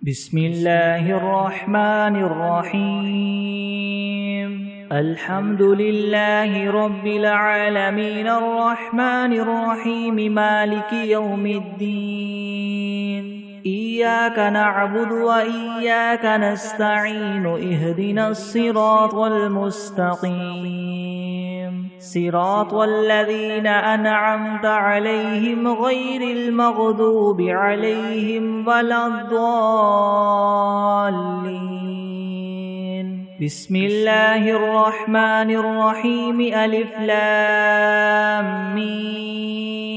بسم الله الرحمن الرحيم الحمد لله رب العالمين الرحمن الرحيم مالك يوم الدين إياك نعبد وإياك نستعين اهدنا الصراط المستقيم صراط الذين أنعمت عليهم غير المغضوب عليهم ولا الضالين بسم الله الرحمن الرحيم ألف لام ميم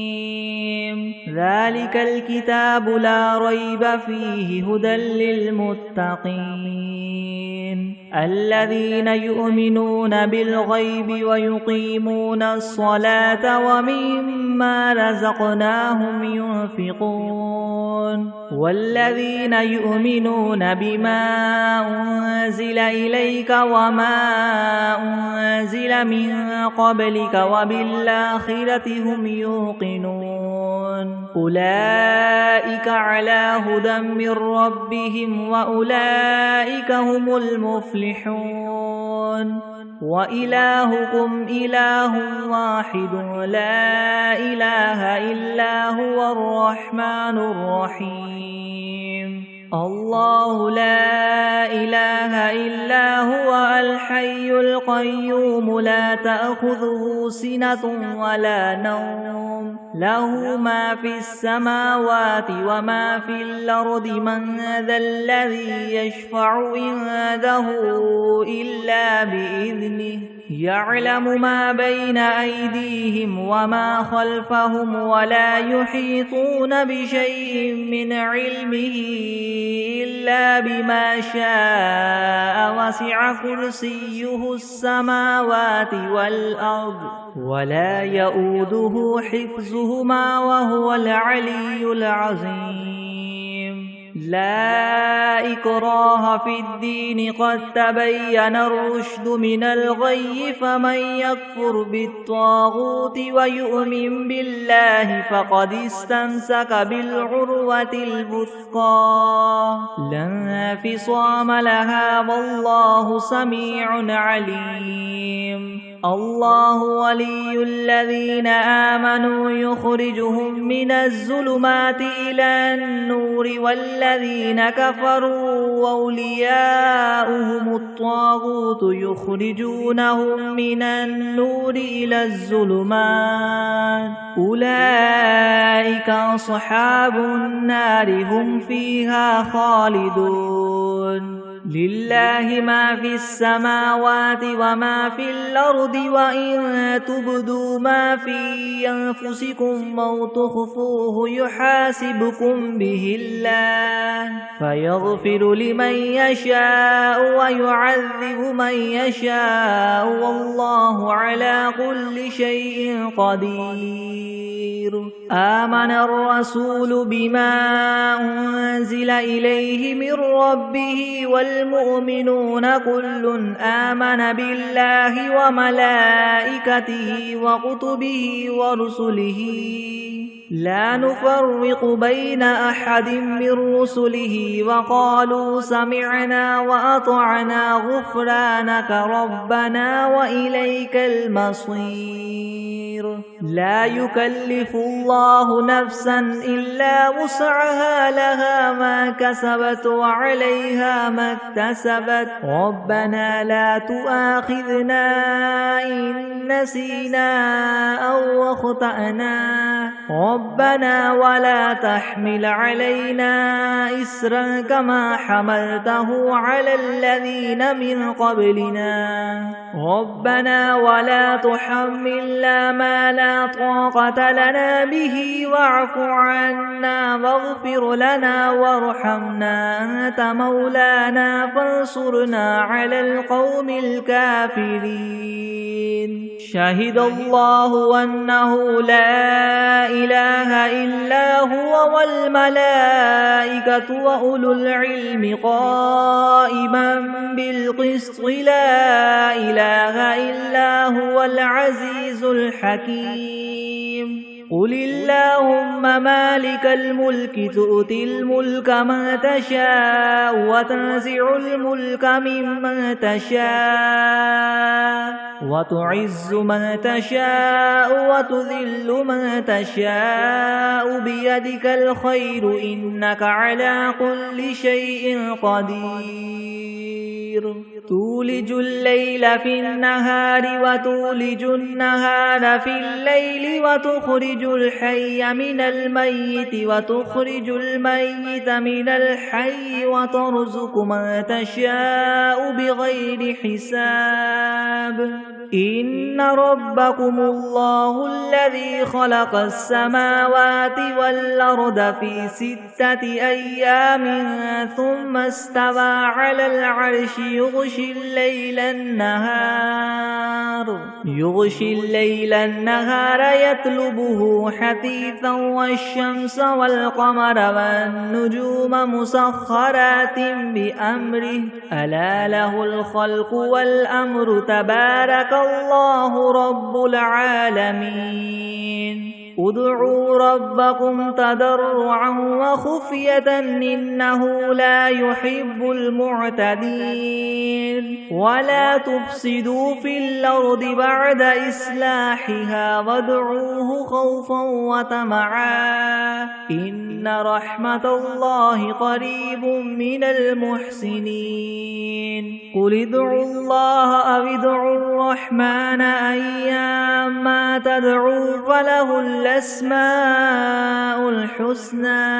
ذلك الكتاب لا ريب فيه هدى للمتقين الذين يؤمنون بالغيب ويقيمون الصلاة ومما رزقناهم ينفقون والذين يؤمنون بما أنزل إليك وما أنزل من قبلك وبالآخرة هم يوقنون أولئك على هدى من ربهم وأولئك هم المفلحون وإلهكم إله واحد لا إله إلا هو الرحمن الرحيم الله لا إله إلا هو الحي القيوم لا تأخذه سنة ولا نوم له ما في السماوات وما في الأرض من ذا الذي يشفع عنده إلا بإذنه يعلم ما بين أيديهم وما خلفهم ولا يحيطون بشيء من علمه إلا بما شاء وسع كرسيه السماوات والأرض ولا يؤوده حفظهما وهو العلي العظيم لا إكراه في الدين قد تبين الرشد من الغي فمن يكفر بالطاغوت ويؤمن بالله فقد استمسك بالعروة الوثقى لا انفصام لها والله سميع عليم الله ولي الذين آمنوا يخرجهم من الظلمات إلى النور والذين كفروا أولياؤهم الطاغوت يخرجونهم من النور إلى الظلمات أولئك أصحاب النار هم فيها خالدون لله ما في السماوات وما في الأرض وإن تبدوا ما في أنفسكم أو تخفوه يحاسبكم به الله فيغفر لمن يشاء ويعذب من يشاء والله على كل شيء قدير آمن الرسول بما أنزل إليه من ربه والمؤمنون كل آمن بالله وملائكته وكتبه ورسله لا نفرق بين أحد من رسله وقالوا سمعنا وأطعنا غفرانك ربنا وإليك المصير لا يكلف الله نفسا إلا وسعها لها ما كسبت وعليها ما اكتسبت ربنا لا تؤاخذنا إن نسينا أو أخطأنا ربنا ولا تحمل علينا إسرا كما حملته على الذين من قبلنا ربنا ولا تحملنا ما لا طاقة لنا به واعف عنا واغفر لنا وارحمنا أنت مولانا فانصرنا على القوم الكافرين شهد الله أنه لا إله إلا هو والملائكة وأولو العلم قائما بالقسط لا إله إلا هو العزيز الحكيم قل اللهم مالك الملك تؤتي الملك من تشاء وتنزع الملك ممن تشاء وتعز من تشاء وتذل من تشاء بيدك الخير إنك على كل شيء قدير تولج الليل في النهار وتولج النهار في الليل وتخرج الحي من الميت وتخرج الميت من الحي وترزق من تشاء بغير حساب إن ربكم الله الذي خلق السماوات والأرض في 6 أيام ثم استوى على العرش يغشي الليل النهار يطلبه حثيثا والشمس والقمر والنجوم مسخرات بأمره ألا له الخلق والأمر تبارك الله رب العالمين ادعوا ربكم تضرعا وخفية إنه لا يحب المعتدين ولا تفسدوا في الأرض بعد إصلاحها وادعوه خوفا وطمعا إن رحمة الله قريب من المحسنين قل ادعوا الله أو ادعوا الرحمن أيما تدعوا فله الأسماء الحسنى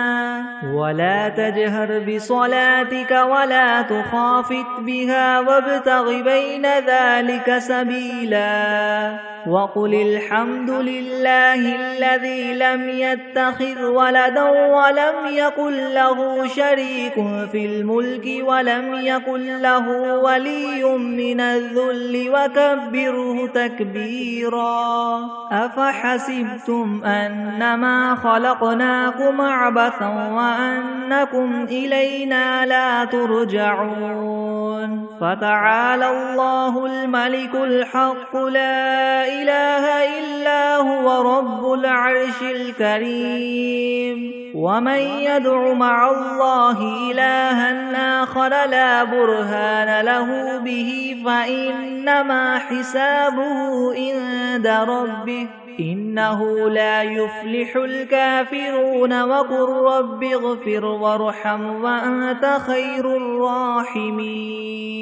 ولا تجهر بصلاتك ولا تخافت بها وابتغ بين ذلك سبيلا وقل الحمد لله الذي لم يتخذ ولدا ولم يكن له شريك في الملك ولم يكن له ولي من الذل وكبره تكبيرا أفحسبتم أنما خلقناكم عبثا وأنكم إلينا لا ترجعون فتعالى الله الملك الحق لا إله إلا هو رب العرش الكريم ومن يدع مع الله إلها آخر لا برهان له به فإنما حسابه عند ربه إنه لا يفلح الكافرون وقل رب اغفر وارحم وأنت خير الراحمين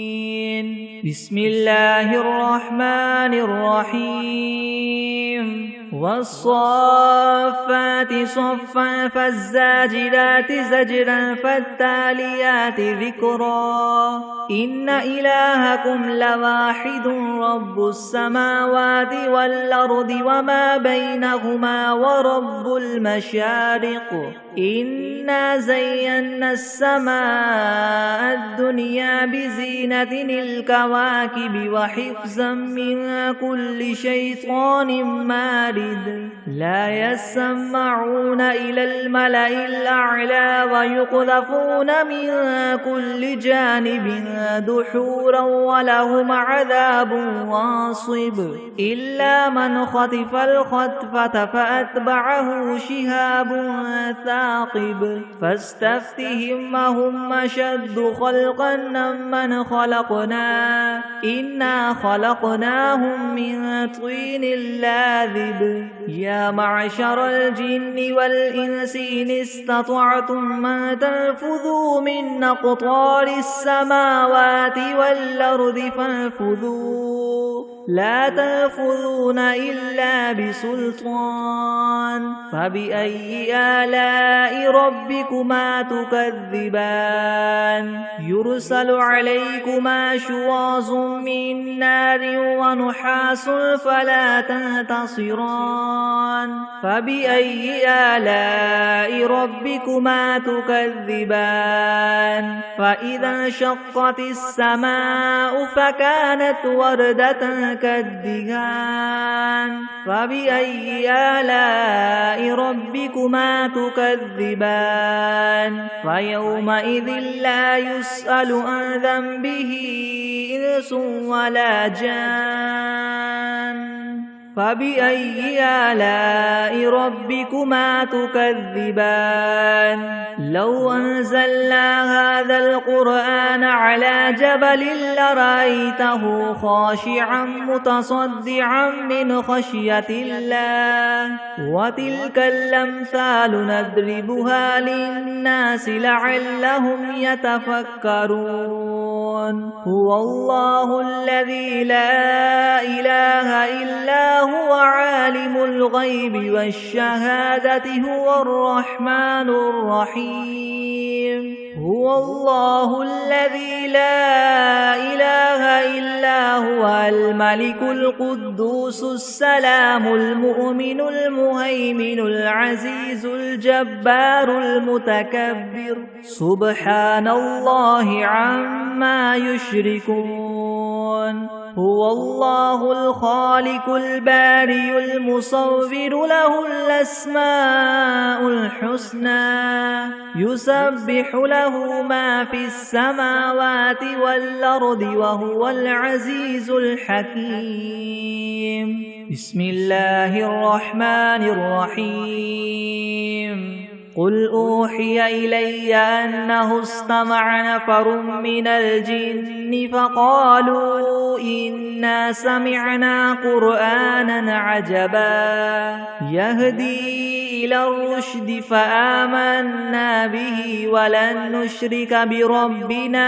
بسم الله الرحمن الرحيم والصافات صفا فالزاجرات زجرا فالتاليات ذكرا إن إلهكم لواحد رب السماوات والأرض وما بينهما ورب المشارق إنا زينا السماء الدنيا بزينة الكواكب وحفظا من كل شيطان مارد لا يسمعون إلى الملأ الأعلى ويقذفون من كل جانب دحورا ولهم عذاب واصب إلا من خطف الخطفة فأتبعه شهاب ثاقب فاستفتهم هم أشد خلقا ممن خلقنا إنا خلقناهم من طين لاذب يا معشر الجن والإنس إن استطعتم أن تنفذوا من أقطار السماوات والأرض فانفذوا لا تنفذون إلا بسلطان فبأي آلاء ربكما تكذبان يرسل عليكما شواظ من نار ونحاس فلا تنتصران فبأي آلاء ربكما تكذبان فإذا انشقت السماء فكانت وردة كالدهان فبأي آلاء ربكما تكذبان فيومئذ لا يسأل عن ذنبه إنس ولا جان فبأي آلاء ربكما تكذبان لو أنزلنا هذا القرآن على جبل لرأيته خاشعا متصدعا من خشية الله وتلك الأمثال نضربها للناس لعلهم يتفكرون هو الله الذي لا إله إلا هو عالم الغيب والشهادة هو الرحمن الرحيم هو الله الذي لا إله إلا هو الملك القدوس السلام المؤمن المهيمن العزيز الجبار المتكبر سبحان الله عما يشركون هو الله الخالق البارئ المصور له الأسماء الحسنى يسبح له ما في السماوات والأرض وهو العزيز الحكيم بسم الله الرحمن الرحيم قل أوحي إلي أنه استمع نفر من الجن فقالوا إنا سمعنا قرآنا عجبا يهدي إلى الرشد فآمنا به ولن نشرك بربنا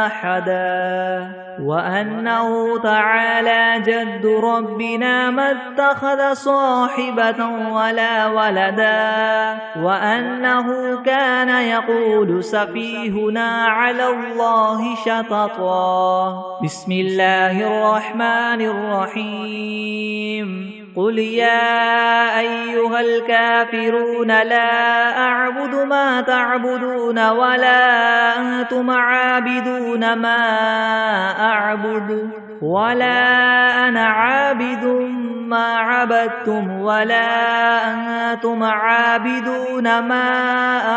أحدا وأنه تعالى جد ربنا ما اتخذ صاحبة ولا ولدا وأنه كان يقول سفيهنا على الله شططا بسم الله الرحمن الرحيم قل يا أيها الكافرون لا أعبد ما تعبدون ولا أنتم عابدون ما أعبد ولا أنا عابد ما عبدتم ولا أنتم عابدون ما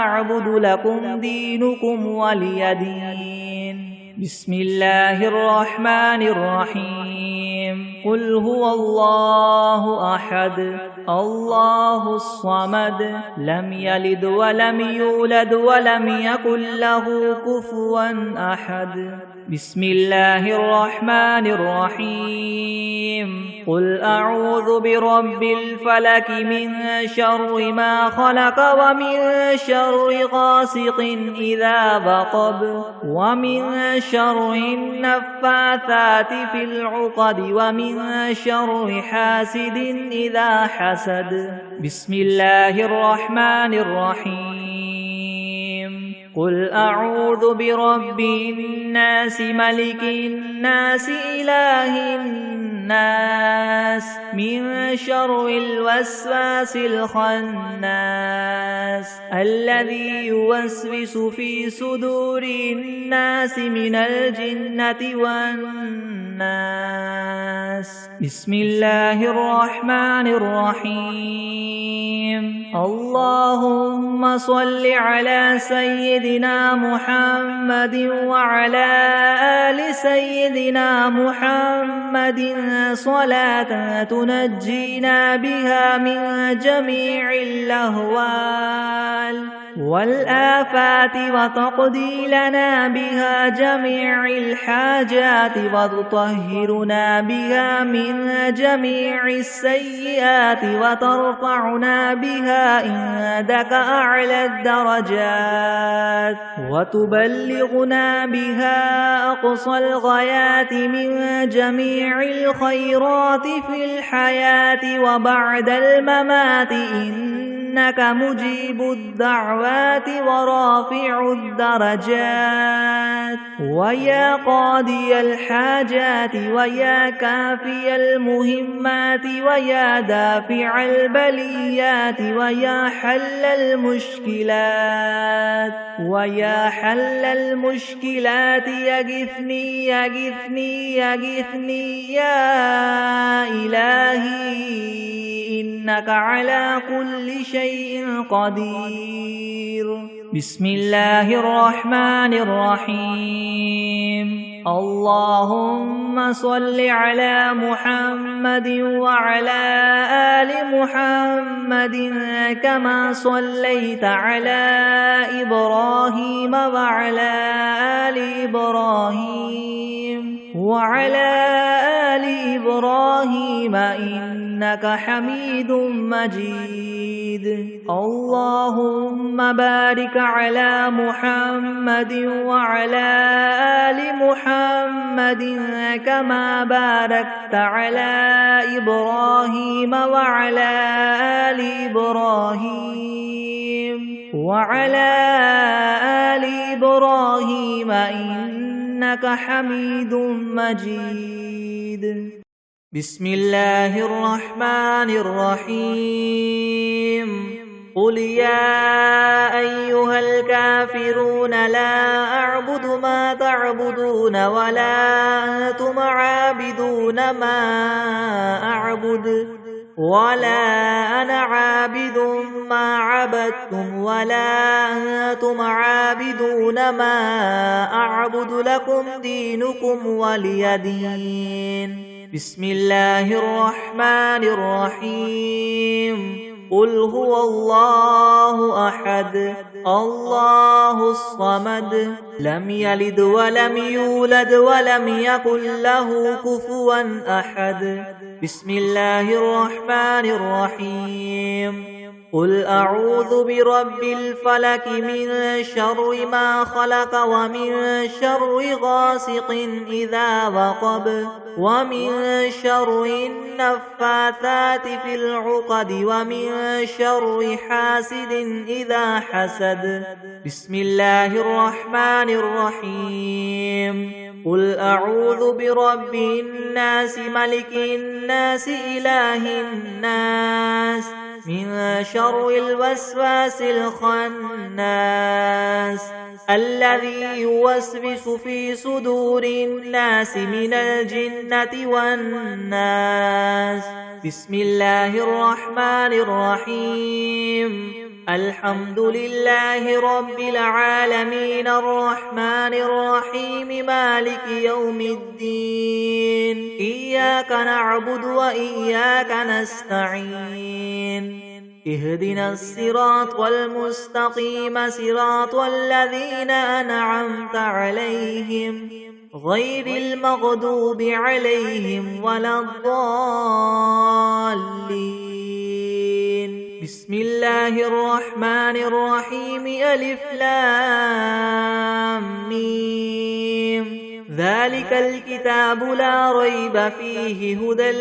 أعبد لكم دينكم ولي دين بسم الله الرحمن الرحيم قل هو الله أحد الله الصمد لم يلد ولم يولد ولم يكن له كفوا أحد بسم الله الرحمن الرحيم قل أعوذ برب الفلك من شر ما خلق ومن شر غاسق إذا وقب ومن شر النفاثات في العقد ومن شر حاسد إذا حسد بسم الله الرحمن الرحيم قل أعوذ برب الناس ملك الناس إله الناس من شر الوسواس الخناس الذي يوسوس في صدور الناس من الجنة والناس بسم الله الرحمن الرحيم اللهم صل على سيدنا محمد وعلى آل سيدنا محمد صلاة تنجينا بها من جميع الأهوال والآفات وتقضي لنا بها جميع الحاجات وتطهرنا بها من جميع السيئات وترفعنا بها عندك أعلى الدرجات وتبلغنا بها أقصى الغايات من جميع الخيرات في الحياة وبعد الممات إنك مجيب الدعوات ورافع الدرجات ويا قاضي الحاجات ويا كافي المهمات ويا دافع البليات ويا حل المشكلات ويا حل المشكلات يغثني يغثني يغثني يا إلهي إنك على كل شيء قدير بسم الله الرحمن الرحيم اللهم صل على محمد وعلى آل محمد كما صليت على إبراهيم وعلى آل إبراهيم إنك حميد مجيد. اللهم بارك على محمد وعلى آل محمد كما باركت على إبراهيم وعلى آل إبراهيم إنك حميد مجيد. بسم الله الرحمن الرحيم. قل يا أيها الكافرون لا أعبد ما تعبدون ولا أنتم عابدون ما أعبد ولا أنا عابد ما عبدتم ولا أنتم عابدون ما أعبد لكم دينكم ولي دين. بسم الله الرحمن الرحيم. قل هو الله أحد الله الصمد لم يلد ولم يولد ولم يكن له كفوا أحد. بسم الله الرحمن الرحيم. قل أعوذ برب الفلك من شر ما خلق ومن شر غاسق إذا وقب ومن شر النفاثات في العقد ومن شر حاسد إذا حسد. بسم الله الرحمن الرحيم. قل أعوذ برب الناس ملك الناس إله الناس من شر الوسواس الخناس الذي يوسوس في صدور الناس من الجنة والناس. بسم الله الرحمن الرحيم. الحمد لله رب العالمين الرحمن الرحيم مالك يوم الدين. إياك نعبد وإياك نستعين. اهدنا الصراط المستقيم صراط الذين أنعمت عليهم غير المغضوب عليهم ولا الضالين. بسم الله الرحمن الرحيم. ألف لام ميم. ذلك الكتاب لا ريب فيه هدى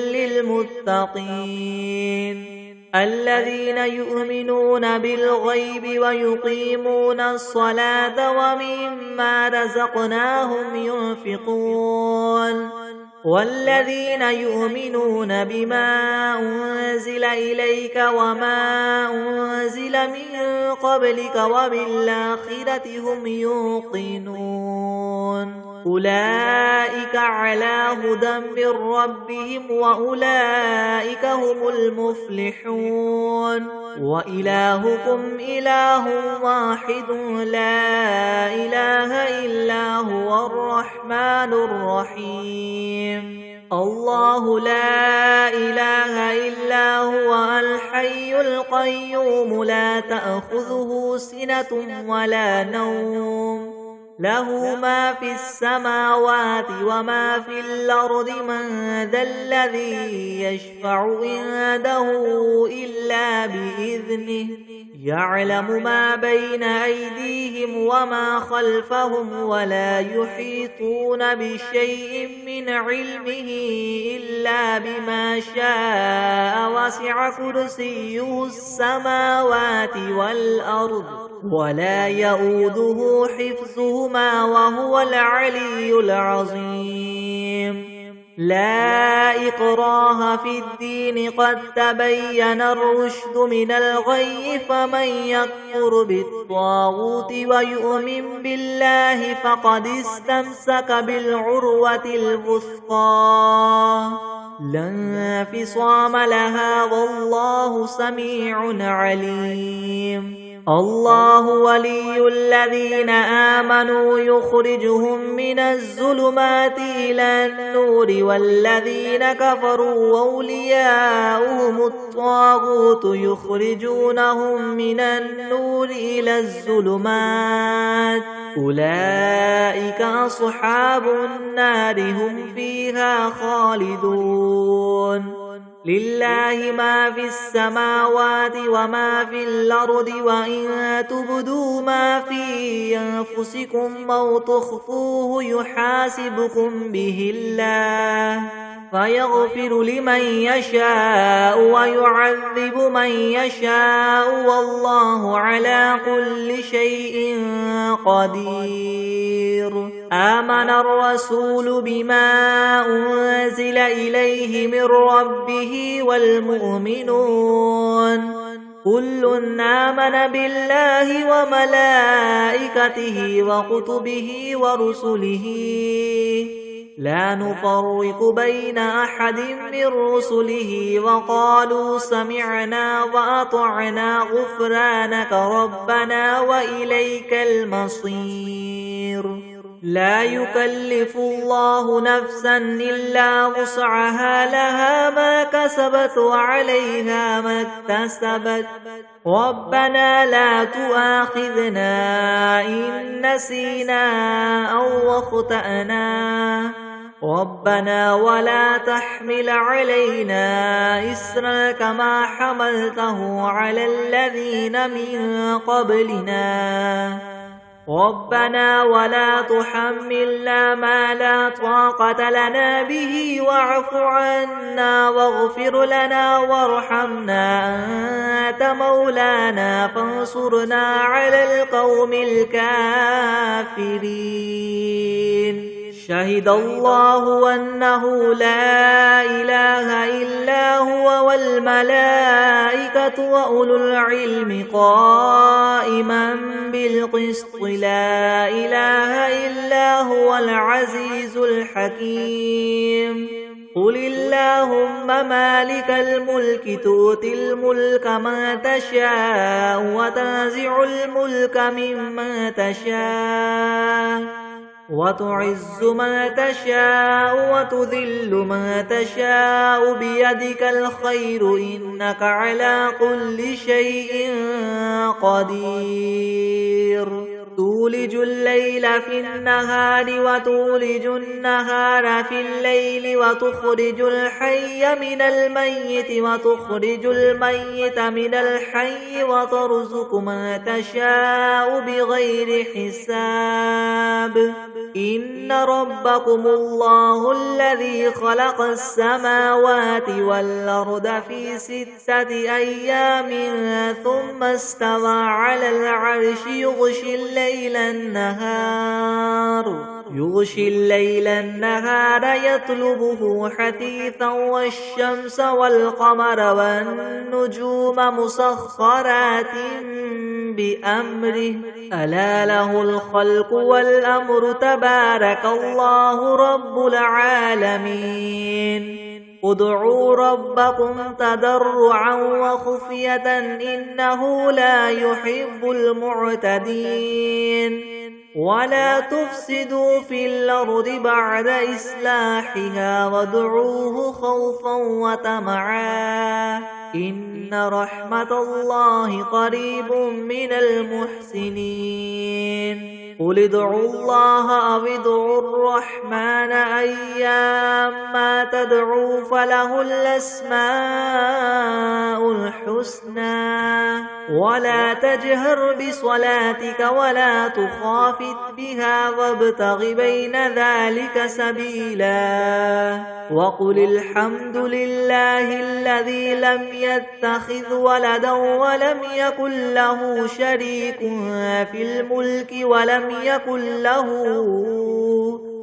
للمتقين الذين يؤمنون بالغيب ويقيمون الصلاة ومما رزقناهم ينفقون والذين يؤمنون بما أنزل إليك وما أنزل من قبلك وبالآخرة هم يوقنون. أولئك على هدى من ربهم وأولئك هم المفلحون. وإلهكم إله واحد لا إله إلا هو الرحمن الرحيم. الله لا إله إلا هو الحي القيوم لا تأخذه سنة ولا نوم له ما في السماوات وما في الأرض. من ذا الذي يشفع عنده إلا بإذنه يعلم ما بين أيديهم وما خلفهم ولا يحيطون بشيء من علمه إلا بما شاء. وسع كرسيه السماوات والأرض ولا يؤوده حفظهما وهو العلي العظيم. لا إكراه في الدين قد تبين الرشد من الغي. فمن يكفر بالطاغوت ويؤمن بالله فقد استمسك بالعروة الوثقى لا انفصام لها والله سميع عليم. الله ولي الذين آمنوا يخرجهم من الظلمات إلى النور والذين كفروا أولياؤهم الطاغوت يخرجونهم من النور إلى الظلمات أولئك أصحاب النار هم فيها خالدون لله ما في السماوات وما في الأرض وإن تبدوا ما في أنفسكم أو تخفوه يحاسبكم به الله فيغفر لمن يشاء ويعذب من يشاء والله على كل شيء قدير آمن الرسول بما أنزل إليه من ربه والمؤمنون كل آمن بالله وملائكته وكتبه ورسله لا نفرق بين أحد من رسله وقالوا سمعنا وأطعنا غفرانك ربنا وإليك المصير لا يكلف الله نفسا إلا وسعها لها ما كسبت وعليها ما اكتسبت ربنا لا تؤاخذنا إن نسينا أو أخطأنا ربنا ولا تحمل علينا إسرا كما حملته على الذين من قبلنا ربنا ولا تحملنا ما لا طاقة لنا به واعف عنا واغفر لنا وارحمنا أنت مولانا فانصرنا على القوم الكافرين شهد الله أنه لا إله إلا هو والملائكة وأولو العلم قائما بالقسط لا إله إلا هو العزيز الحكيم قل اللهم مالك الملك تؤتي الملك من تشاء وتنزع الملك ممن تشاء وتعز من تشاء وتذل من تشاء بيدك الخير إنك على كل شيء قدير تولج الليل في النهار وتولج النهار في الليل وتخرج الحي من الميت وتخرج الميت من الحي وترزق من تشاء بغير حساب إن ربكم الله الذي خلق السماوات والأرض في 6 أيام ثم استوى على العرش يغشي الليل النهار يطلبه حثيثا والشمس والقمر والنجوم مسخرات بأمره ألا له الخلق والأمر تبارك الله رب العالمين ادعوا ربكم تضرعا وخفية إنه لا يحب المعتدين ولا تفسدوا في الأرض بعد إصلاحها وادعوه خوفا وطمعا إن رحمة الله قريب من المحسنين قل ادعوا الله أو ادعوا الرحمن أيما تدعوا فله الأسماء الحسنى ولا تجهر بصلاتك ولا تخافت بها وابتغ بين ذلك سبيلا وقل الحمد لله الذي لم يتخذ ولدا ولم يكن له شريك في الملك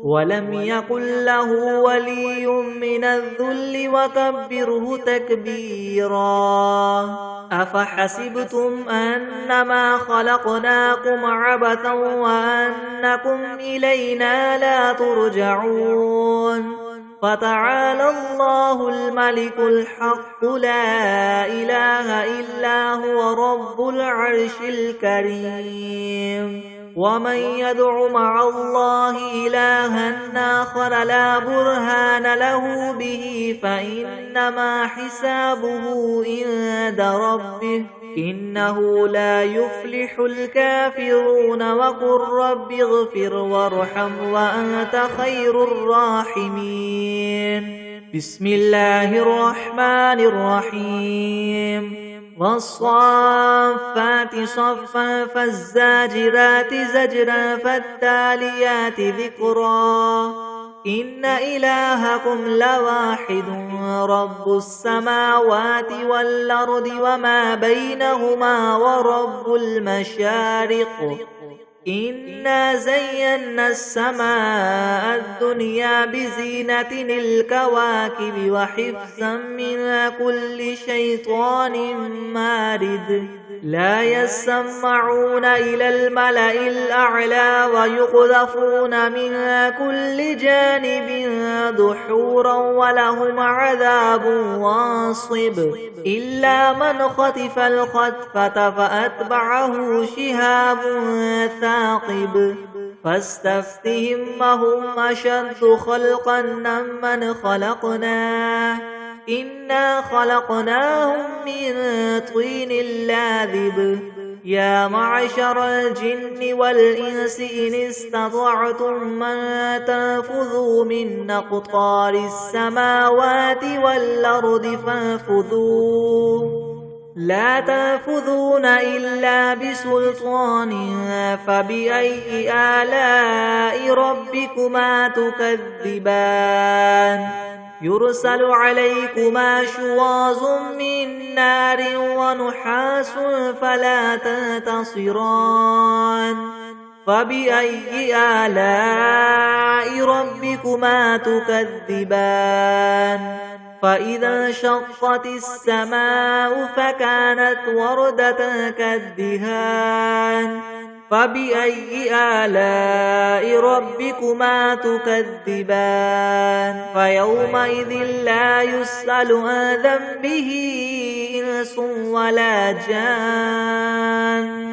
ولم يكن له ولي من الذل وكبره تكبيرا أفحسبتم أنما خلقناكم عبثا وأنكم إلينا لا ترجعون فتعالى الله الملك الحق لا إله إلا هو رب العرش الكريم ومن يدع مع الله إلها آخر لا برهان له به فإنما حسابه عند ربه إنه لا يفلح الكافرون وقل رب اغفر وارحم وأنت خير الراحمين بسم الله الرحمن الرحيم والصافات صفا فالزاجرات زجرا فالتاليات ذكرا إن إلهكم لواحد رب السماوات والأرض وما بينهما ورب المشارق إنا زينا السماء الدنيا بزينة الكواكب وحفظا من كل شيطان مارد لا يسمعون إلى الملأ الأعلى ويقذفون من كل جانب دحورا ولهم عذاب واصب إلا من خطف الخطفة فأتبعه شهاب ثاقب فاستفتهم هم أشد خلقا ممن خلقنا إنا خلقناهم من طين لاذب يا معشر الجن والإنس إن استطعتم من تنفذوا من أقطار السماوات والأرض فانفذوا لا تنفذون إلا بسلطان فبأي آلاء ربكما تكذبان يرسل عليكما شواظ من نار ونحاس فلا تنتصران فبأي آلاء ربكما تكذبان فإذا انشقت السماء فكانت وردة كالدهان فبأي آلاء ربكما تكذبان فيومئذ لا يسأل عن ذنبه إنس ولا جان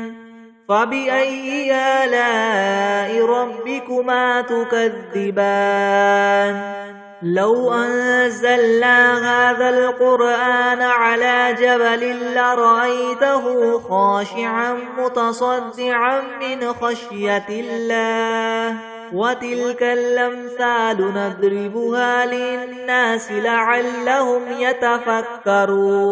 فبأي آلاء ربكما تكذبان لو أنزلنا هذا القرآن على جبل لرأيته خاشعا متصدعا من خشية الله وتلك الأمثال نضربها للناس لعلهم يتفكرون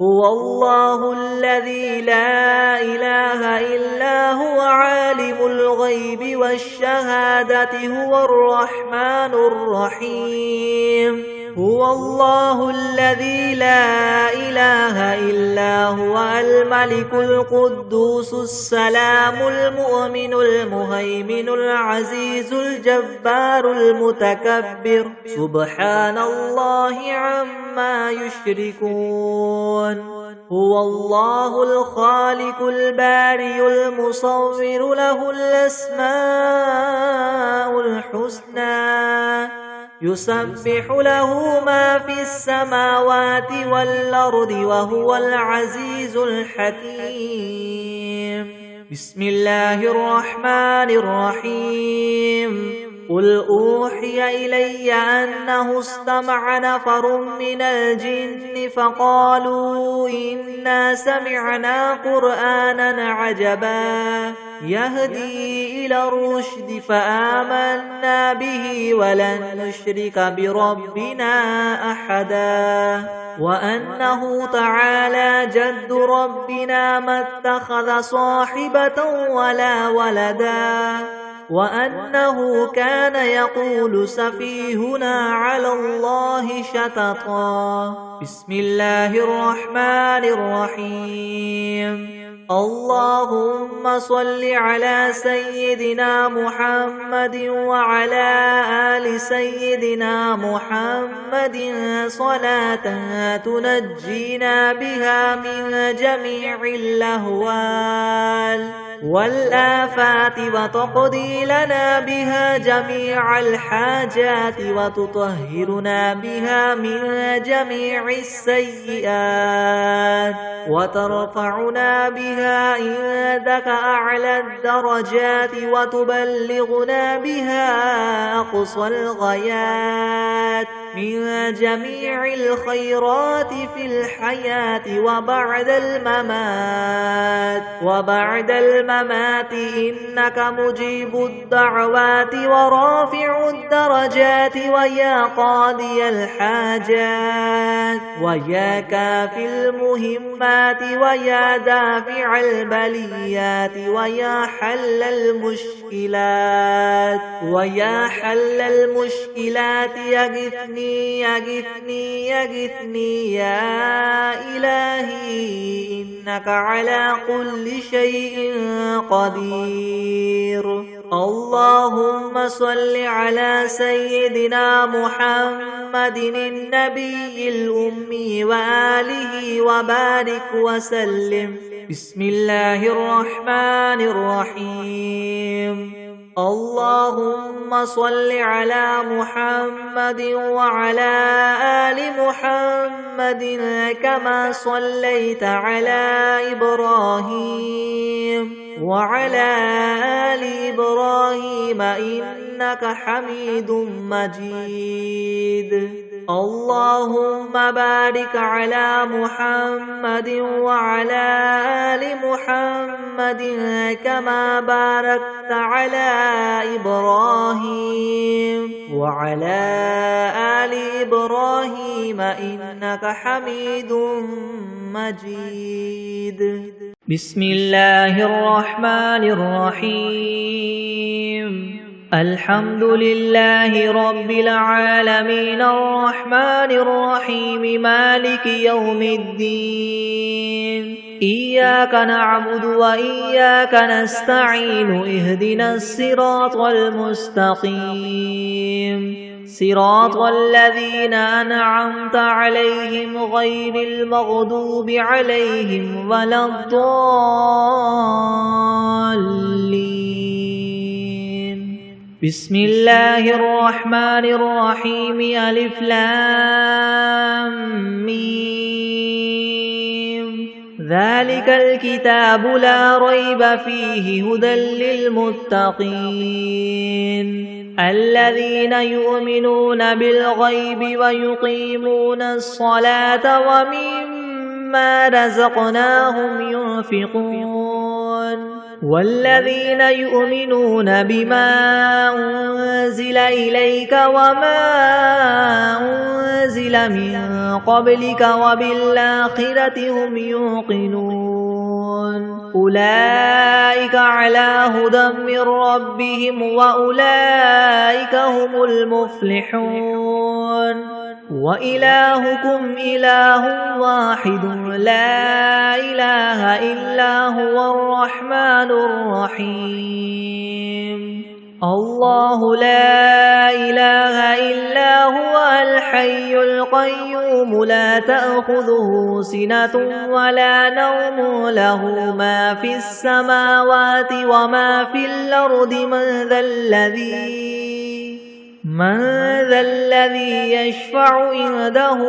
هو الله الذي لا إله إلا هو عالم الغيب والشهادة هو الرحمن الرحيم هو الله الذي لا إله إلا هو الملك القدوس السلام المؤمن المهيمن العزيز الجبار المتكبر سبحان الله عما يشركون هو الله الخالق البارئ المصور له الأسماء الحسنى يسبح له ما في السماوات والأرض وهو العزيز الحكيم بسم الله الرحمن الرحيم قل أوحي إلي أنه استمع نفر من الجن فقالوا إنا سمعنا قرآنا عجبا يهدي إلى الرشد فآمنا به ولن نشرك بربنا أحدا وأنه تعالى جد ربنا ما اتخذ صاحبة ولا ولدا وأنه كان يقول سفيهنا على الله شططا بسم الله الرحمن الرحيم اللهم صل على سيدنا محمد وعلى آل سيدنا محمد صلاة تنجينا بها من جميع الأهوال والآفات وتقضي لنا بها جميع الحاجات وتطهرنا بها من جميع السيئات وترفعنا بها عندك أعلى الدرجات وتبلغنا بها أقصى الغايات من جميع الخيرات في الحياة وبعد الممات إنك مجيب الدعوات ورافع الدرجات ويا قاضي الحاجات ويا كافي المهمات ويا دافع البليات ويا حل المشكلات يغثني يا إلهي إنك على كل شيء قدير. اللهم صل على سيدنا محمد النبي الأمي وآله وبارك وسلم. بسم الله الرحمن الرحيم. اللهم صل على محمد وعلى آل محمد كما صليت على إبراهيم وعلى آل إبراهيم إنك حميد مجيد. اللهم بارك على محمد وعلى آل محمد كما باركت على إبراهيم وعلى آل إبراهيم إنك حميد مجيد. بسم الله الرحمن الرحيم. الحمد لله رب العالمين الرحمن الرحيم مالك يوم الدين. إياك نعبد وإياك نستعين اهدنا الصراط المستقيم صراط الذين أنعمت عليهم غير المغضوب عليهم ولا الضالين. بسم الله الرحمن الرحيم. ألف لام ميم. ذلك الكتاب لا ريب فيه هدى للمتقين الذين يؤمنون بالغيب ويقيمون الصلاة ومما رزقناهم ينفقون والذين يؤمنون بما أنزل إليك وما أنزل من قبلك وبالآخرة هم يوقنون أولئك على هدى من ربهم وأولئك هم المفلحون. وإلهكم إله واحد لا إله إلا هو الرحمن الرحيم. الله لا إله إلا هو الحي القيوم لا تأخذه سنة ولا نوم له ما في السماوات وما في الأرض من ذا الذي يشفع عنده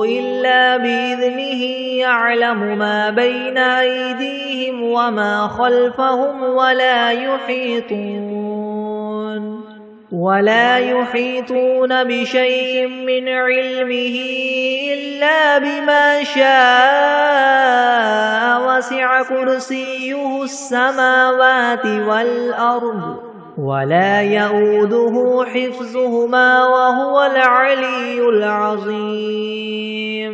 إلا بإذنه يعلم ما بين أيديهم وما خلفهم ولا يحيطون بشيء من علمه إلا بما شاء وسع كرسيه السماوات والأرض ولا يؤوده حفظهما وهو العلي العظيم.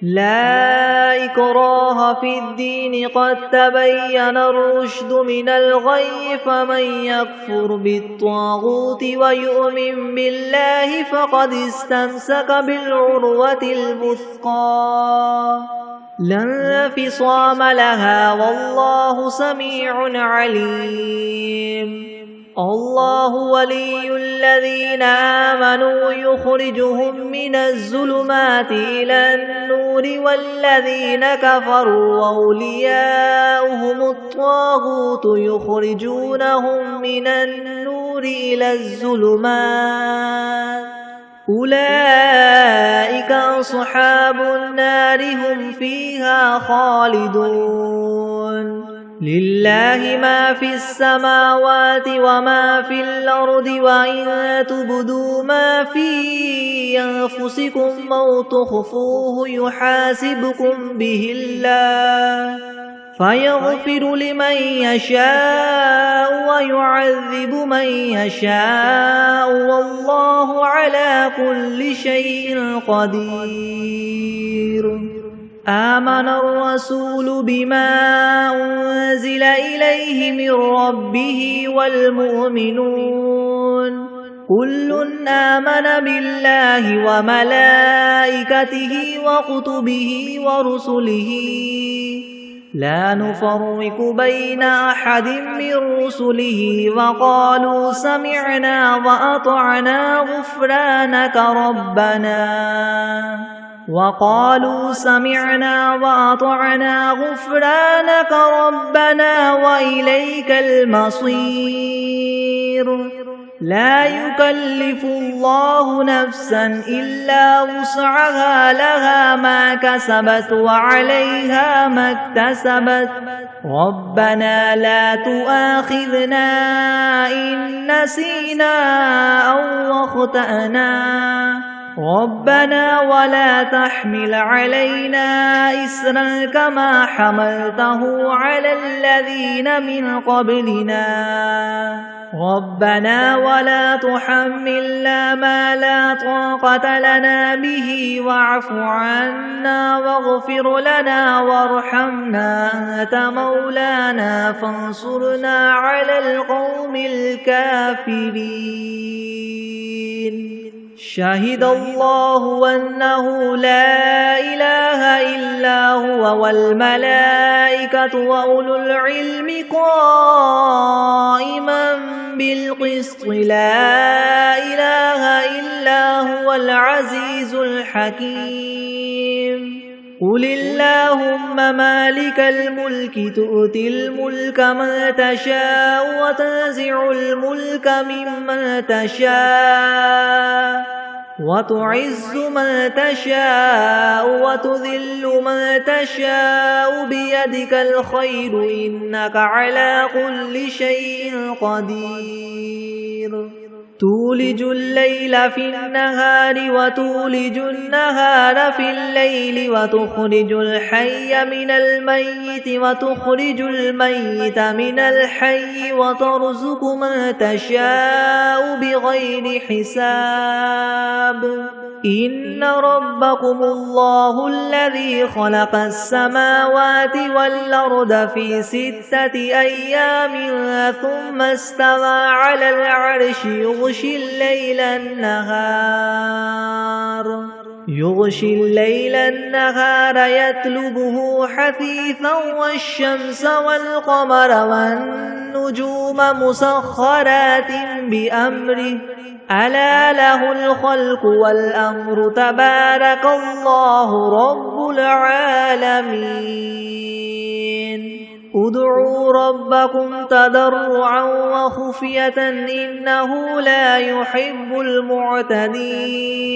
لا إكراه في الدين قد تبين الرشد من الغي فمن يكفر بالطاغوت ويؤمن بالله فقد استمسك بالعروة الوثقى لا انفصام لها والله سميع عليم. الله ولي الذين آمنوا يخرجهم من الظلمات إلى النور النور والذين كفروا أولياؤهم الطاغوت يخرجونهم من النور إلى الظلمات أولئك أصحاب النار هم فيها خالدون لله ما في السماوات وما في الأرض وإن تبدوا ما في أنفسكم أو تخفوه يحاسبكم به الله فيغفر لمن يشاء ويعذب من يشاء والله على كل شيء قدير آمن الرسول بما أنزل إليه من ربه والمؤمنون كل آمن بالله وملائكته وكتبه ورسله لا نفرق بين أحد من رسله وقالوا سمعنا وأطعنا غفرانك ربنا وإليك المصير لا يكلف الله نفسا إلا وسعها لها ما كسبت وعليها ما اكتسبت ربنا لا تؤاخذنا إن نسينا أو أخطأنا ربنا ولا تحمل علينا إسرا كما حملته على الذين من قبلنا ربنا ولا تحملنا ما لا طاقة لنا به واعف عنا واغفر لنا وارحمنا أنت مولانا فانصرنا على القوم الكافرين شهد الله أنه لا إله إلا هو والملائكة وأولو العلم قائما بالقسط لا إله إلا هو العزيز الحكيم قل اللهم مالك الملك تؤتي الملك من تشاء وتنزع الملك ممن تشاء وتعز من تشاء وتذل من تشاء بيدك الخير إنك على كل شيء قدير تولج الليل في النهار وتولج النهار في الليل وتخرج الحي من الميت وتخرج الميت من الحي وترزق من تشاء بغير حساب إن ربكم الله الذي خلق السماوات والأرض في 6 أيام ثم استوى على العرش يغشي الليل النهار يطلبه حثيثا والشمس والقمر والنجوم مسخرات بأمره ألا له الخلق والأمر تبارك الله رب العالمين ادعوا ربكم تضرعا وخفية إنه لا يحب المعتدين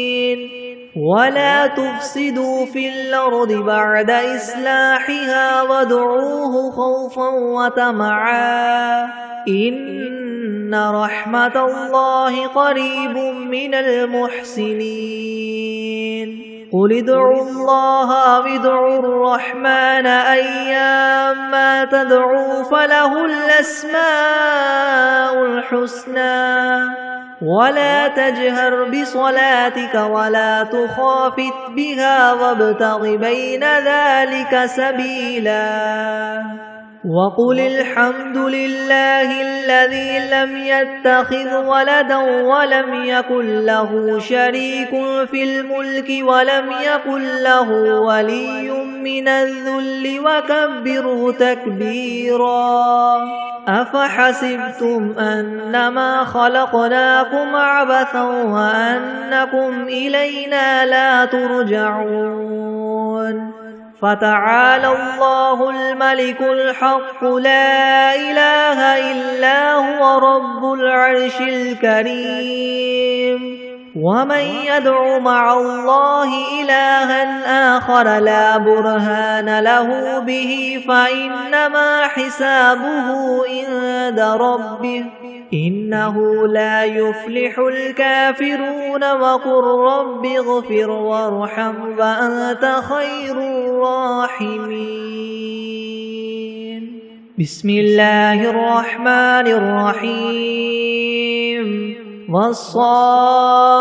ولا تفسدوا في الأرض بعد إصلاحها وادعوه خوفا وطمعا إن رحمة الله قريب من المحسنين قل ادعوا الله أو ادعوا الرحمن أيما تدعوا فله الأسماء الحسنى ولا تجهر بصلاتك ولا تخافت بها وابتغ بين ذلك سبيلا وقل الحمد لله الذي لم يتخذ ولدا ولم يكن له شريك في الملك ولم يكن له ولي من الذل وكبره تكبيرا أفحسبتم أنما خلقناكم عبثا وأنكم إلينا لا ترجعون فتعالى الله الملك الحق لا إله إلا هو رب العرش الكريم ومن يدع مع الله إلها آخر لا برهان له به فإنما حسابه عند ربه إنه لا يفلح الكافرون وقل رب اغفر وارحم وأنت خير الراحمين بسم الله الرحمن الرحيم والصافات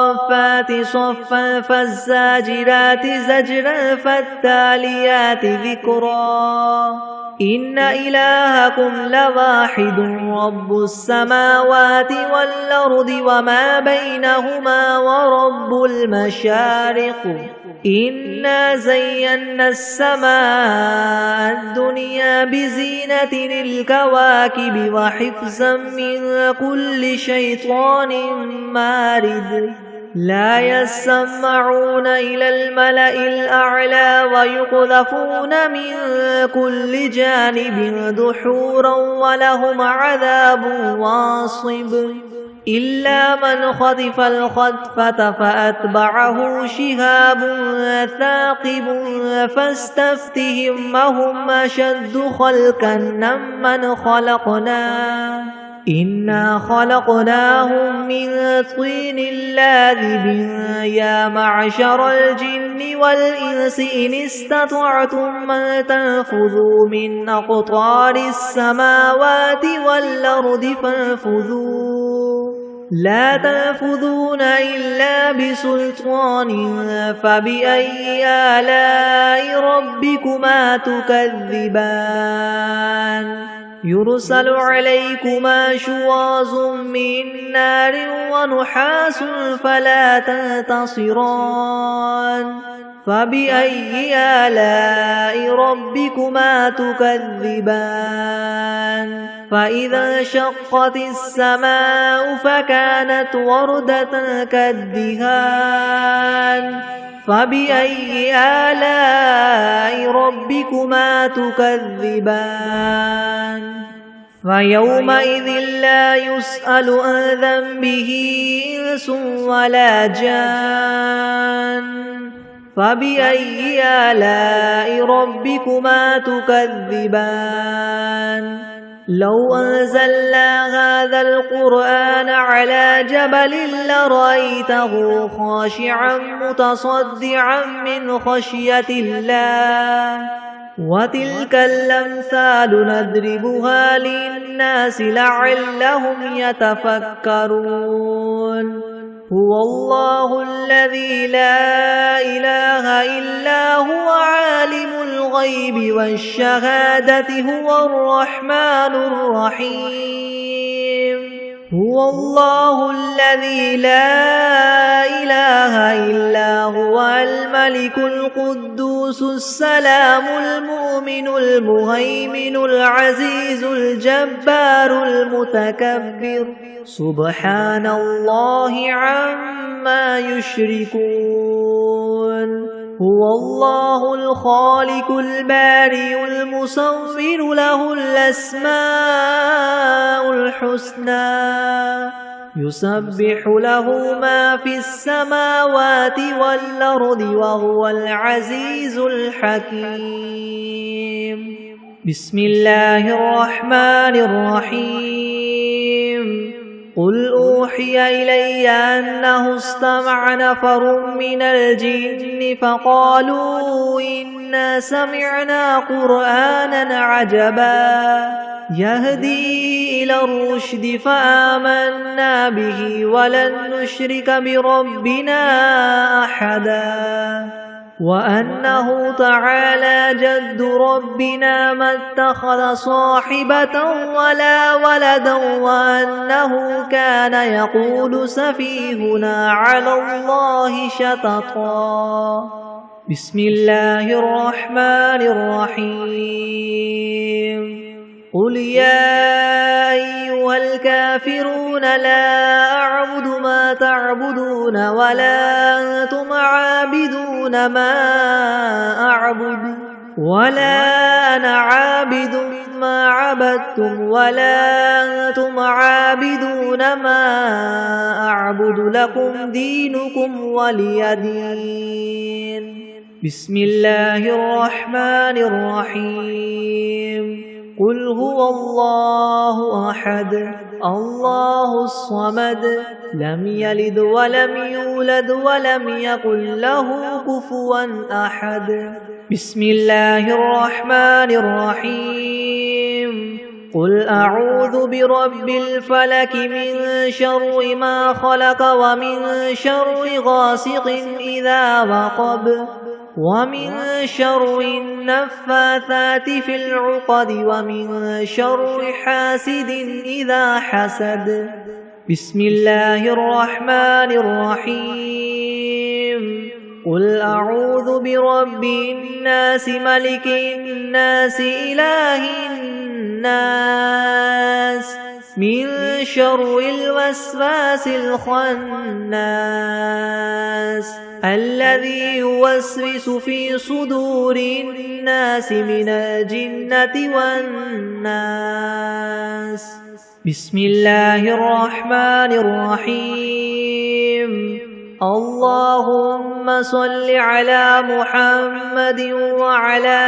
صفا فالزاجرات زجرا فالتاليات ذكرا إن إلهكم لواحد رب السماوات والأرض وما بينهما ورب المشارق إنا زينا السماء الدنيا بزينة الكواكب وحفظا من كل شيطان مارد لا يسمعون إلى الملأ الأعلى ويقذفون من كل جانب دحورا ولهم عذاب واصب إلا من خطف الخطفة فأتبعه شهاب ثاقب فاستفتهم أهم أشد خلقا ممن خلقنا إنا خلقناهم من طين لاذب يا معشر الجن والإنس إن استطعتم أن تنفذوا من أقطار السماوات والأرض فانفذوا لا تنفذون إلا بسلطان فبأي آلاء ربكما تكذبان يرسل عليكما شواظ من نار ونحاس فلا تنتصران فبأي آلاء ربكما تكذبان فإذا انشقت السماء فكانت وردة كالدهان فبأي آلاء ربكما تكذبان فيومئذ لا يسأل عن ذنبه إنس ولا جان فبأي آلاء ربكما تكذبان لو أنزلنا هذا القرآن على جبل لرأيته خاشعا متصدعا من خشية الله وتلك الأمثال نضربها للناس لعلهم يتفكرون هو الله الذي لا إله إلا هو عالم الغيب والشهادة هو الرحمن الرحيم هو الله الذي لا إله إلا هو الملك القدوس السلام المؤمن المهيمن العزيز الجبار المتكبر سبحان الله عما يشركون هو الله الخالق البارئ المصور له الأسماء الحسنى يسبح له ما في السماوات والأرض وهو العزيز الحكيم بسم الله الرحمن الرحيم قل أوحي إلي أنه استمع نفر من الجن فقالوا إنا سمعنا قرآنا عجبا يهدي إلى الرشد فآمنا به ولن نشرك بربنا أحدا وأنه تعالى جد ربنا ما اتخذ صاحبة ولا ولدا وأنه كان يقول سفيهنا على الله شططا بسم الله الرحمن الرحيم قل يا أيها الكافرون لا أعبد ما تعبدون ولا أنتم عابدون ما أعبد ولا أنا عابد ما عبدتم ولا أنتم عابدون ما أعبد لكم دينكم ولي دين. بسم الله الرحمن الرحيم. قل هو الله أحد الله الصمد لم يلد ولم يولد ولم يكن له كفوا أحد. بسم الله الرحمن الرحيم. قل أعوذ برب الفلك من شر ما خلق ومن شر غاسق إذا وقب ومن شر النفاثات في العقد ومن شر حاسد إذا حسد. بسم الله الرحمن الرحيم. قل أعوذ برب الناس ملك الناس إله الناس من شر الوسواس الخناس الذي يوسوس في صدور الناس من الجنة والناس. بسم الله الرحمن الرحيم. اللهم صل على محمد وعلى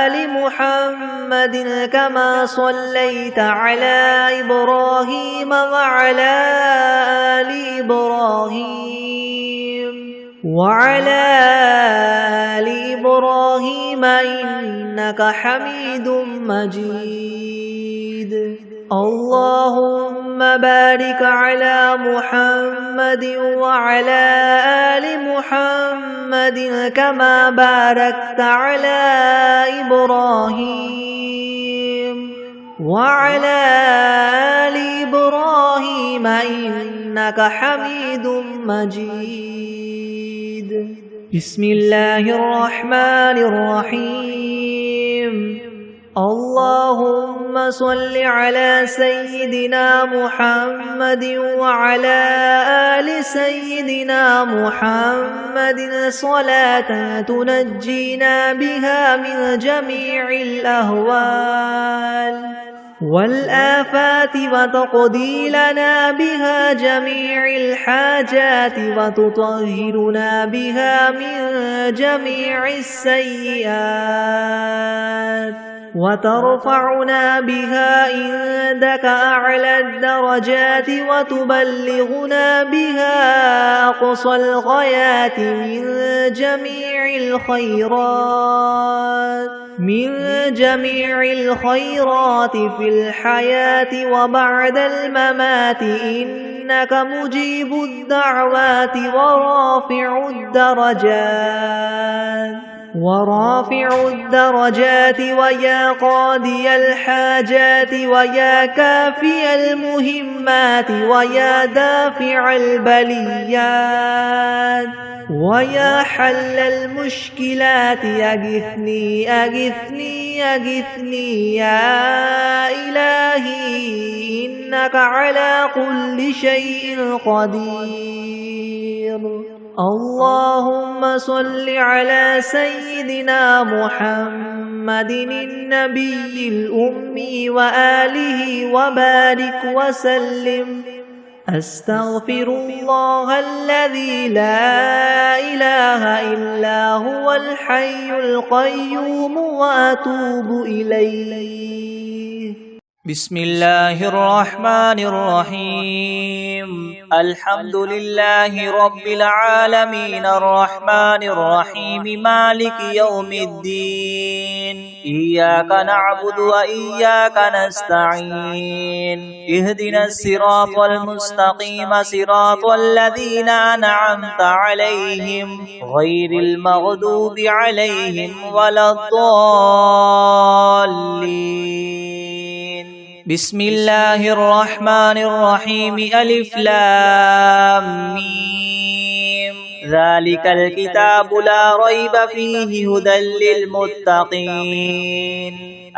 آل محمد كما صليت على إبراهيم وعلى آل إبراهيم إنك حميد مجيد. اللهم بارك على محمد وعلى آل محمد كما باركت على إبراهيم وعلى آل إبراهيم إنك حميد مجيد. بسم الله الرحمن الرحيم. اللهم صل على سيدنا محمد وعلى آل سيدنا محمد صلاة تنجينا بها من جميع الأهوال والآفات وتقضي لنا بها جميع الحاجات وتطهرنا بها من جميع السيئات وترفعنا بها عندك أعلى الدرجات وتبلغنا بها أقصى الغايات من جميع الخيرات في الحياة وبعد الممات إنك مجيب الدعوات ورافع الدرجات ويا قاضي الحاجات ويا كافي المهمات ويا دافع البليات ويا حل المشكلات أغثني أغثني أغثني يا إلهي إنك على كل شيء قدير. اللهم صل على سيدنا محمد النبي الأمي وآله وبارك وسلم. أستغفر الله الذي لا إله إلا هو الحي القيوم وأتوب إليه. بسم الله الرحمن الرحيم. الحمد لله رب العالمين الرحمن الرحيم مالك يوم الدين. إياك نعبد وإياك نستعين. اهدنا الصراط المستقيم صراط الذين أنعمت عليهم غير المغضوب عليهم ولا الضالين. بسم الله الرحمن الرحيم. ألف لام ميم. ذلك الكتاب لا ريب فيه هدى للمتقين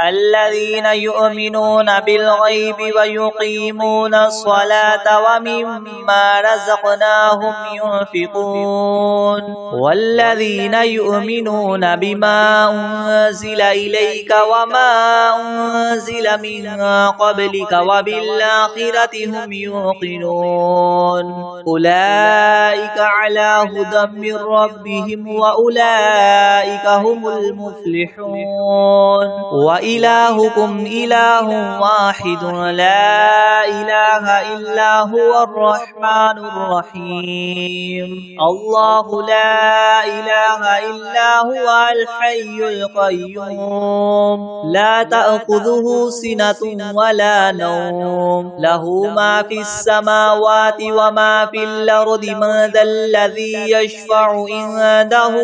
الذين يؤمنون بالغيب ويقيمون الصلاة ومما رزقناهم ينفقون والذين يؤمنون بما أنزل إليك وما أنزل من قبلك وبالآخرة هم يوقنون أولئك على هدى من ربهم وأولئك هم المفلحون وإلهكم إله واحد لا إله إلا هو الرحمن الرحيم الله لا إله إلا هو الحي القيوم لا تأخذه سنة ولا نوم له ما في السماوات وما في الأرض من ذا الذي يشفع عنده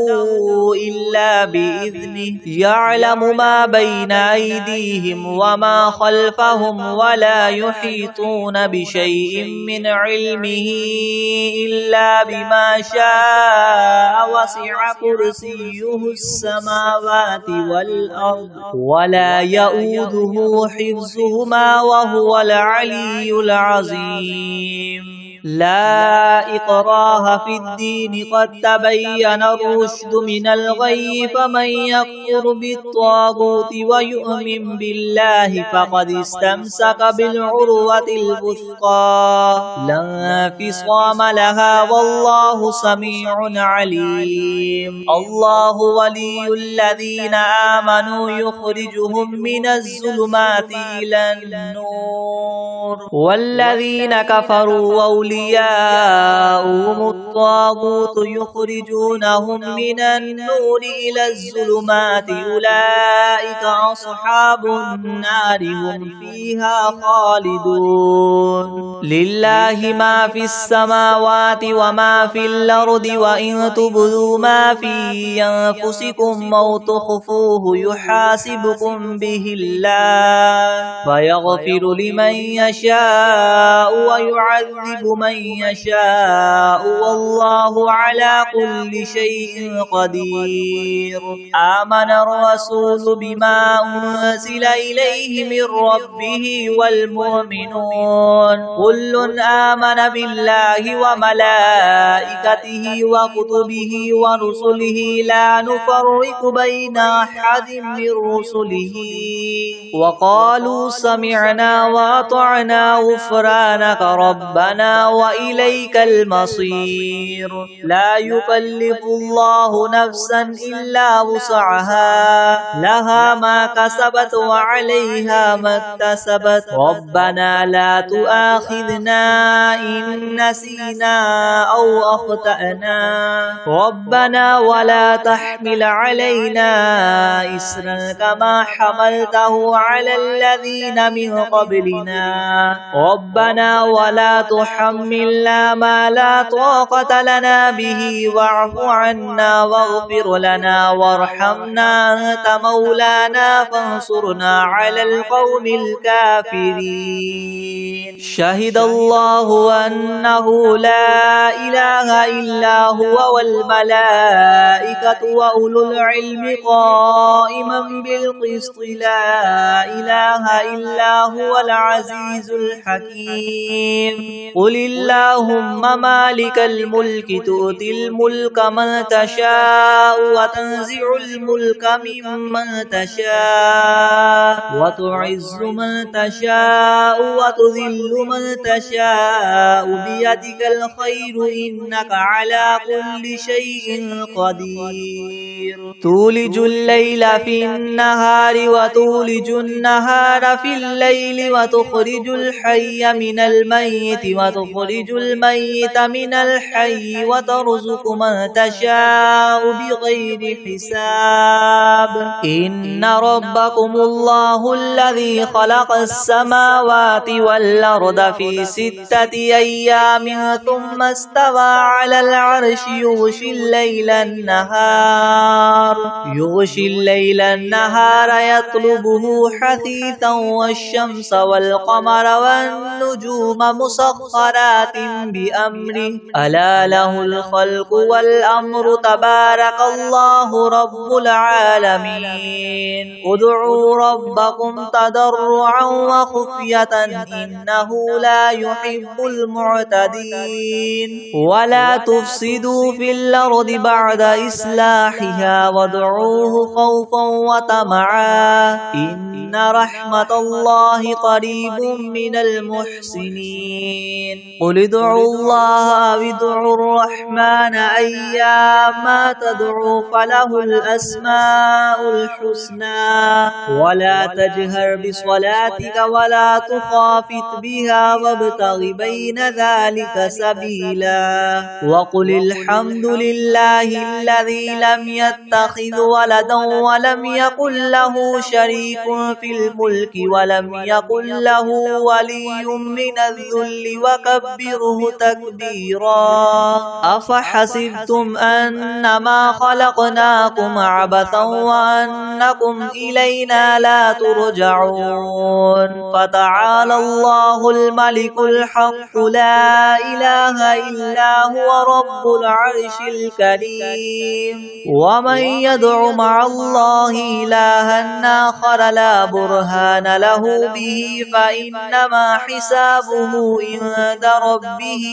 إلا بإذنه يعلم ما بين أيديهم وما خلفهم ولا يحيطون بشيء من علمه إلا بما شاء وسع كرسيه السماوات والأرض ولا يؤوده حفظهما وهو العلي العظيم لا إكراه في الدين قد تبين الرشد من الغي فمن يكفر بالطاغوت ويؤمن بالله فقد استمسك بالعروة الوثقى لا انفصام لها والله سميع عليم الله ولي الذين آمنوا يخرجهم من الظلمات إلى النور والذين كفروا أولياؤهم الطاغوت يخرجونهم من النور إلى الظلمات أولئك أصحاب النار هم فيها خالدون لله ما في السماوات وما في الأرض وإن تبدوا ما في أنفسكم أو تخفوه يحاسبكم به الله فيغفر لمن يشاء ويعذب من يشاء والله على كل شيء قدير آمن الرسول بما أنزل إليه من ربه والمؤمنون كل آمن بالله وملائكته وكتبه ورسله لا نفرق بين أحد من رسله وقالوا سمعنا وأطعنا غفرانك ربنا وإليك المصير لا يكلف الله نفسا إلا وسعها لها ما كسبت وعليها ما اكتسبت ربنا لا تؤاخذنا إن نسينا أو أخطأنا ربنا ولا تحمل علينا إسرا كما حملته على الذين من قبلنا ربنا ولا تحملنا ما لا طاقة لنا به واعف عنا واغفر لنا وارحمنا أنت مولانا فانصرنا على القوم الكافرين شهد الله أنه لا إله إلا هو والملائكة وأولو العلم قائما بالقسط لا إله إلا هو العزيز الحكيم قل اللهم مالك الملك تؤتي الملك من تشاء وتنزع الملك ممن تشاء وتعز من تشاء وتذل من تشاء بيدك الخير إنك على كل شيء قدير تولج الليل في النهار وتولج النهار في الليل وتخرج الحي من الميت وتخرج الميت من الحي وترزق من تشاء بغير حساب إن ربكم الله الذي خلق السماوات والأرض في 6 أيام أيام ثم استوى على العرش يغشي الليل النهار يطلبه حثيثا والشمس والقمر والنجوم مسخرات بأمره ألا له الخلق والأمر تبارك الله رب العالمين ادعوا ربكم تضرعا وخفية إنه لا يحب المعتدين ولا تفسدوا في الأرض بعد إصلاحها وادعوه خوفا وطمعا إن رحمة الله قريب من المحسنين قل ادعوا الله أو ادعوا الرحمن أيما تدعوا فله الأسماء الحسنى ولا تجهر بصلاتك ولا تخافت بها وابتغ بين ذلك سبيلا وقل الحمد لله الذي لم يتخذ ولدا ولم يكن له شريك في الملك ولم يكن له ولي من الذل وكبره تكبيرا أفحسبتم أنما خلقناكم عبثا وأنكم إلينا لا ترجعون فتعالى الله الملك الحق لا إله إلا هو رب العرش الكريم ومن يدع مع الله إلها آخر لا برهان له به فإنما حسابه عند ربه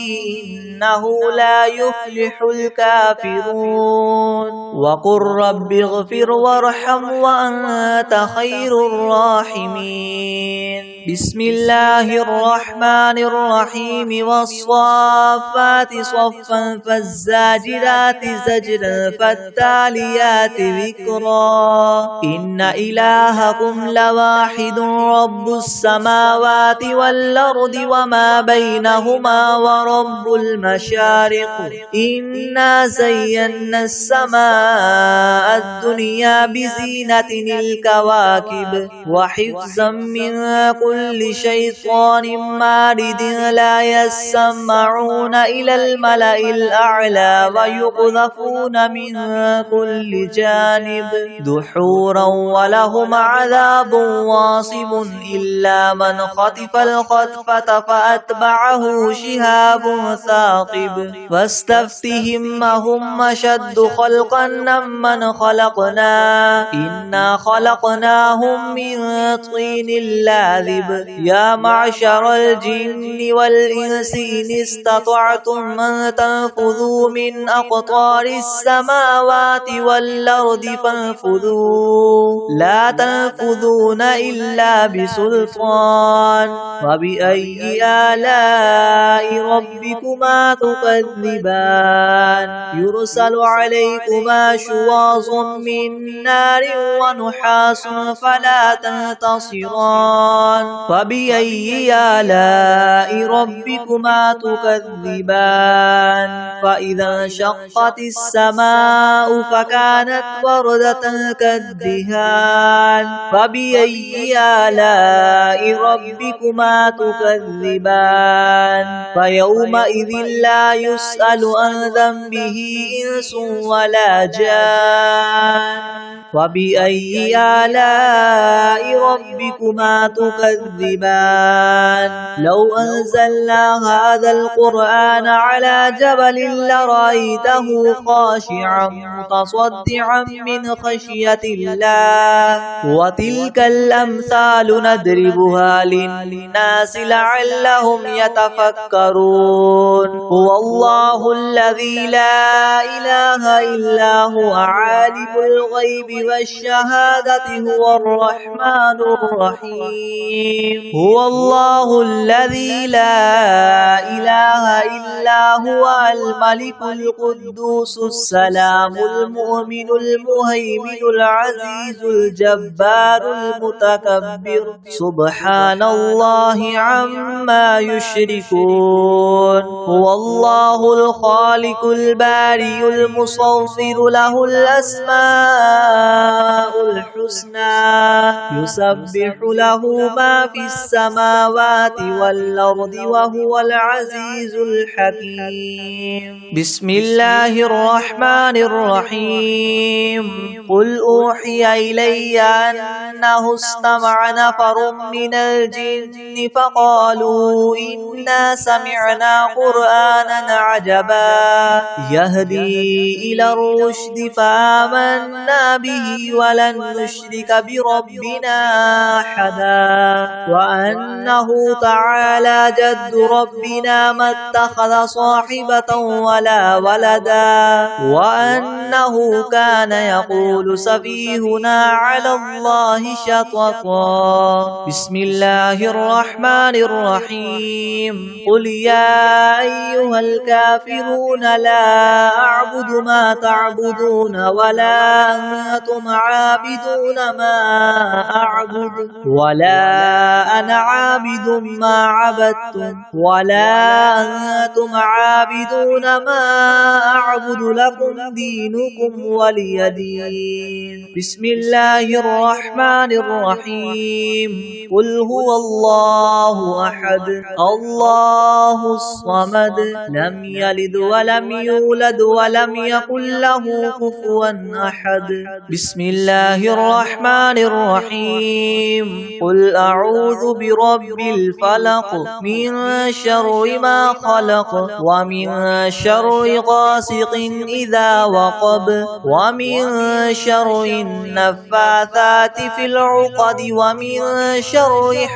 إنه لا يفلح الكافرون وقل رب اغفر وارحم وأنت خير الراحمين بسم الله الرحمن الرحيم والصافات صفا فالزاجرات زجرا فالتاليات ذكرا إن إلهكم لواحد رب السماوات والأرض وما بينهما ورب المشارق إنا زينا السماء الدنيا بزينة الكواكب وحفظا من كل شيطان مارد لا يسمعون إلى الملأ الأعلى ويقذفون من كل جانب دحورا ولهم عذاب واصب إلا من خطف الخطفة فأتبعه شهاب ثاقب فاستفتهم هم أشد خلقا ممن خلقنا إنا خلقناهم من طين لاذب يا معشر الجن والإنس إن استطعتم أن تنفذوا من أقطار السماوات والأرض فانفذوا لا تنفذون إلا بسلطان فبأي آلاء ربكما تكذبان يرسل عليكما شواظ من نار ونحاس فلا تنتصران فبأي آلاء ربكما تكذبان فإذا انشقت السماء فكانت وردة كالدهان فبأي آلاء ربكما تكذبان فيومئذ لا يسأل عن ذنبه إنس ولا جان فبأي آلاء ربكما تكذبان لو أنزلنا هذا القرآن على جبل لرأيته خاشعا متصدعا من خشية الله وتلك الأمثال نضربها للناس لعلهم يتفكرون هو الله الذي لا إله إلا هو عالم الغيب والشهادة هو الرحمن الرحيم هو الله الذي لا إله إلا هو الملك القدوس السلام المؤمن المهيمن العزيز الجبار المتكبر سبحان الله عما يشركون هو الله الله الخالق البارئ المصور له الأسماء الحسنى يسبح له ما في السماوات والأرض وهو العزيز الحكيم. بسم الله الرحمن الرحيم. قل أوحي إلي أنه استمع نفر من الجن فقالوا إنا سمعنا قرآنا عجبا يهدي إلى الرشد فآمنا به ولن نشرك بربنا أحدا وأنه تعالى جد ربنا ما اتخذ صاحبة ولا ولدا وأنه كان يقول سفيهنا على الله شططا. بسم الله الرحمن الرحيم. قل يا أيها الكافرون لا أعبد ما تعبدون ولا أنتم عابدون ما أعبد ولا أنا عابد ما عبدتم ولا أنتم عابدون ما أعبد لكم دينكم ولي دين. بسم الله الرحمن الرحيم. قل هو الله أحد الله الصمد لم يلد ولم يولد ولم يكن له كفوا أحد. بسم الله الرحمن الرحيم. قل أعوذ برب الفلق من شر ما خلق ومن شر غاسق إذا وقب ومن شر النفاثات في العقد ومن شر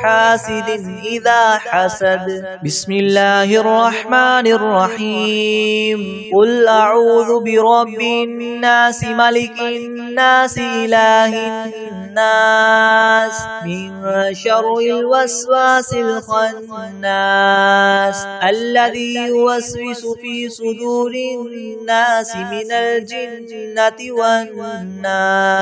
حاسد إذا حسد. بسم الله الرحمن الرحيم. قل أعوذ برب الناس ملك الناس إله الناس من شر الوسواس الخناس الذي يوسوس في صدور الناس من الجنة والناس.